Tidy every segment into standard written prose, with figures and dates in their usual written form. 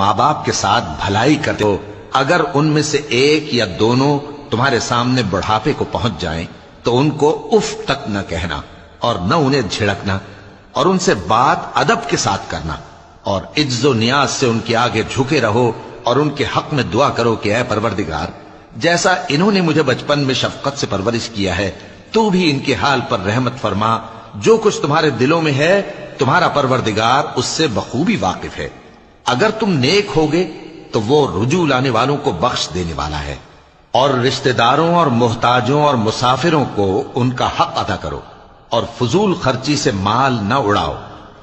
ماں باپ کے ساتھ بھلائی کرتے ہو، اگر ان میں سے ایک یا دونوں تمہارے سامنے بڑھاپے کو پہنچ جائیں تو ان کو اف تک نہ کہنا اور نہ انہیں جھڑکنا، اور ان سے بات ادب کے ساتھ کرنا، اور عجز و نیاز سے ان کے آگے جھکے رہو اور ان کے حق میں دعا کرو کہ اے پروردگار، جیسا انہوں نے مجھے بچپن میں شفقت سے پرورش کیا ہے تو بھی ان کے حال پر رحمت فرما، جو کچھ تمہارے دلوں میں ہے تمہارا پروردگار اس سے بخوبی واقف ہے، اگر تم نیک ہوگے تو وہ رجوع لانے والوں کو بخش دینے والا ہے، اور رشتہ داروں اور محتاجوں اور مسافروں کو ان کا حق ادا کرو، اور فضول خرچی سے مال نہ اڑاؤ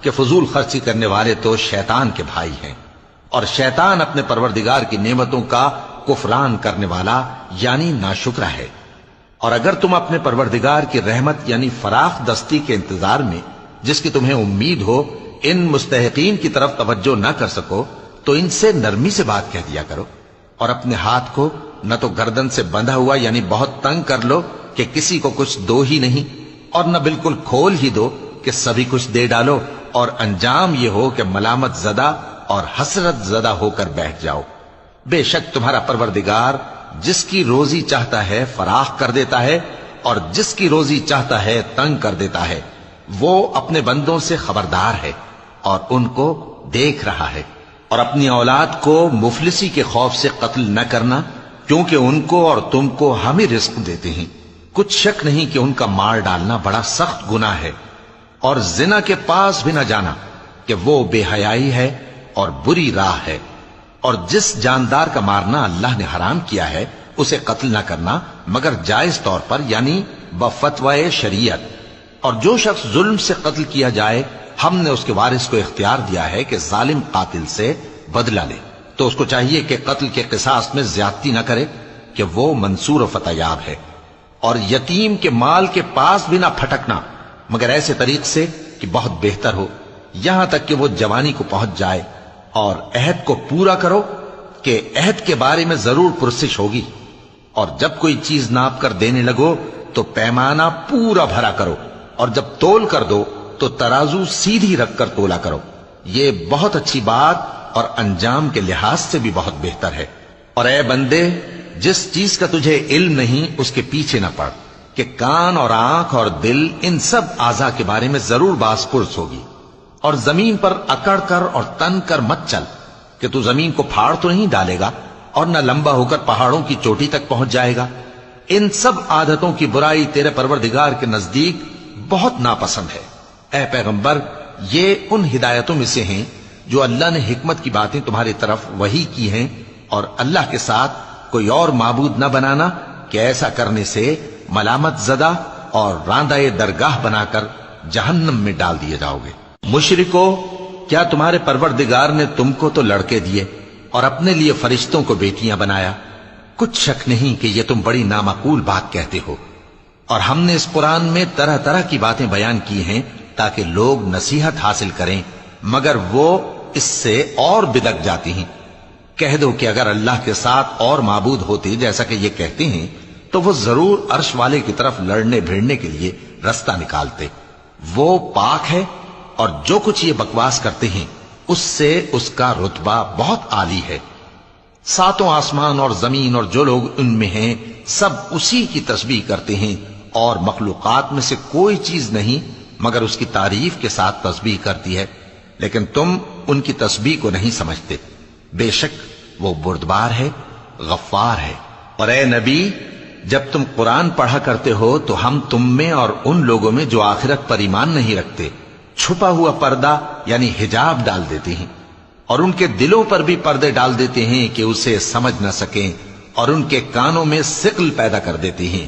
کہ فضول خرچی کرنے والے تو شیطان کے بھائی ہیں، اور شیطان اپنے پروردگار کی نعمتوں کا کفران کرنے والا یعنی ناشکرا ہے۔ اور اگر تم اپنے پروردگار کی رحمت یعنی فراخ دستی کے انتظار میں جس کی تمہیں امید ہو ان مستحقین کی طرف توجہ نہ کر سکو تو ان سے نرمی سے بات کہہ دیا کرو، اور اپنے ہاتھ کو نہ تو گردن سے بندھا ہوا یعنی بہت تنگ کر لو کہ کسی کو کچھ دو ہی نہیں، اور نہ بالکل کھول ہی دو کہ سبھی کچھ دے ڈالو، اور انجام یہ ہو کہ ملامت زدہ اور حسرت زدہ ہو کر بیٹھ جاؤ۔ بے شک تمہارا پروردگار جس کی روزی چاہتا ہے فراخ کر دیتا ہے، اور جس کی روزی چاہتا ہے تنگ کر دیتا ہے، وہ اپنے بندوں سے خبردار ہے اور ان کو دیکھ رہا ہے۔ اور اپنی اولاد کو مفلسی کے خوف سے قتل نہ کرنا، کیونکہ ان کو اور تم کو ہم ہی رزق دیتے ہیں، کچھ شک نہیں کہ ان کا مار ڈالنا بڑا سخت گناہ ہے، اور زنا کے پاس بھی نہ جانا کہ وہ بے حیائی ہے اور بری راہ ہے، اور جس جاندار کا مارنا اللہ نے حرام کیا ہے اسے قتل نہ کرنا مگر جائز طور پر یعنی بفتوائے شریعت، اور جو شخص ظلم سے قتل کیا جائے ہم نے اس کے وارث کو اختیار دیا ہے کہ ظالم قاتل سے بدلہ لے، تو اس کو چاہیے کہ قتل کے قصاص میں زیادتی نہ کرے کہ وہ منصور و فتح یاب ہے، اور یتیم کے مال کے پاس بھی نہ پھٹکنا مگر ایسے طریق سے کہ بہت بہتر ہو، یہاں تک کہ وہ جوانی کو پہنچ جائے، اور عہد کو پورا کرو کہ عہد کے بارے میں ضرور پرسش ہوگی، اور جب کوئی چیز ناپ کر دینے لگو تو پیمانہ پورا بھرا کرو، اور جب تول کر دو تو ترازو سیدھی رکھ کر تولا کرو، یہ بہت اچھی بات اور انجام کے لحاظ سے بھی بہت بہتر ہے۔ اور اے بندے، جس چیز کا تجھے علم نہیں اس کے پیچھے نہ پڑ کہ کان اور آنکھ اور دل ان سب اعضاء کے بارے میں ضرور باز پرس ہوگی، اور زمین پر اکڑ کر اور تن کر مت چل کہ تو زمین کو پھاڑ تو نہیں ڈالے گا اور نہ لمبا ہو کر پہاڑوں کی چوٹی تک پہنچ جائے گا، ان سب عادتوں کی برائی تیرے پروردگار کے نزدیک بہت ناپسند ہے۔ اے پیغمبر، یہ ان ہدایتوں میں سے ہیں جو اللہ نے حکمت کی باتیں تمہاری طرف وحی کی ہیں، اور اللہ کے ساتھ کوئی اور معبود نہ بنانا کہ ایسا کرنے سے ملامت زدہ اور راندہ درگاہ بنا کر جہنم میں ڈال دیے جاؤ گے۔ مشرکو، کیا تمہارے پروردگار نے تم کو تو لڑکے دیے اور اپنے لیے فرشتوں کو بیٹیاں بنایا؟ کچھ شک نہیں کہ یہ تم بڑی نامعقول بات کہتے ہو، اور ہم نے اس قرآن میں طرح طرح کی باتیں بیان کی ہیں تاکہ لوگ نصیحت حاصل کریں، مگر وہ اس سے اور بدک جاتی ہیں۔ کہہ دو کہ اگر اللہ کے ساتھ اور معبود ہوتے جیسا کہ یہ کہتے ہیں تو وہ ضرور عرش والے کی طرف لڑنے بھیڑنے کے لیے رستہ نکالتے، وہ پاک ہے، اور جو کچھ یہ بکواس کرتے ہیں اس سے اس کا رتبہ بہت عالی ہے۔ ساتوں آسمان اور زمین اور جو لوگ ان میں ہیں سب اسی کی تسبیح کرتے ہیں، اور مخلوقات میں سے کوئی چیز نہیں مگر اس کی تعریف کے ساتھ تسبیح کرتی ہے، لیکن تم ان کی تسبیح کو نہیں سمجھتے، بے شک وہ بردبار ہے، غفار ہے۔ اور اے نبی، جب تم قرآن پڑھا کرتے ہو تو ہم تم میں اور ان لوگوں میں جو آخرت پر ایمان نہیں رکھتے چھپا ہوا پردہ یعنی حجاب ڈال دیتے ہیں، اور ان کے دلوں پر بھی پردے ڈال دیتے ہیں کہ اسے سمجھ نہ سکیں، اور ان کے کانوں میں ثقل پیدا کر دیتے ہیں۔